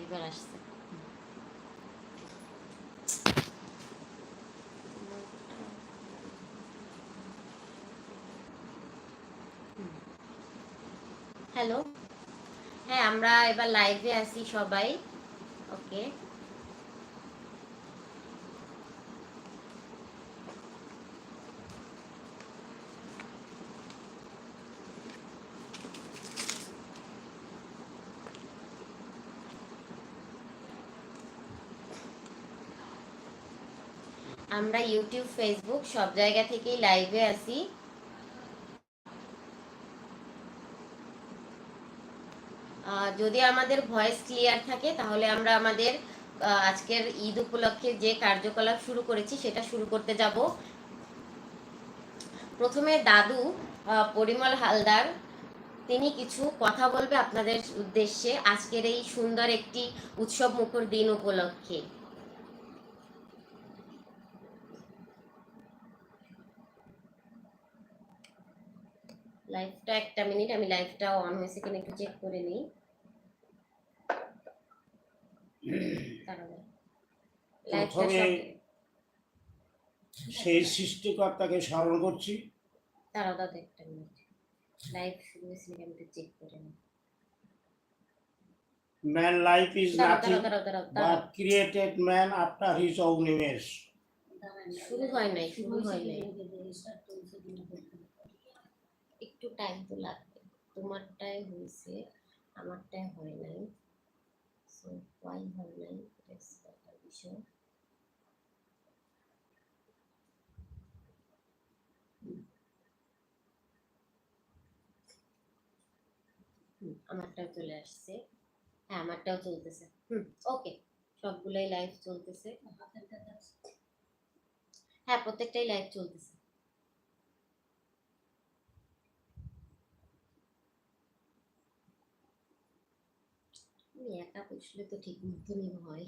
এবার আসছে। হ্যালো, হ্যাঁ আমরা এবার লাইভে আছি সবাই। ওকে, আমরা ইউটিউব, ফেসবুক সব জায়গা থেকেই লাইভে আছি। যদি আমাদের ভয়েস ক্লিয়ার থাকে তাহলে আমরা আমাদের আজকের ঈদ উপলক্ষে যে কার্যকলাপ শুরু করেছি সেটা শুরু করতে যাব। প্রথমে দাদু পরিমল হালদার তিনি কিছু কথা বলবে আপনাদের উদ্দেশ্যে আজকের এই সুন্দর একটি উৎসব মুখর দিন উপলক্ষে। লাইভটা একটা মিনিট, আমি লাইভটা অন হয়েছে কিনা একটু চেক করে নিই। প্রথমে সেই সৃষ্টিকর্তাকে স্মরণ করছি। তারা দাদা একটা মিনিট, লাইভ শুরু হয়েছে কিনা আমি একটু চেক করে নিই। Man life is nothing but created man after his own image. শুরু হয় নাই, শুরু হয় নাই, একটু টাইম তো লাগবে। তোমারটাই হয়েছে, আমারটাই হয় নাই। সো ওয়াই হয় নাই, এটা একটা বিষয়। আমারটাও চলে আসছে। হ্যাঁ আমারটাও চলতেছে। ওকে, সবগুলাই লাইভ চলতেছে। হ্যাঁ প্রত্যেকটাই লাইভ চলতেছে। আমি একা বসলে তো ঠিক মতনই হয়।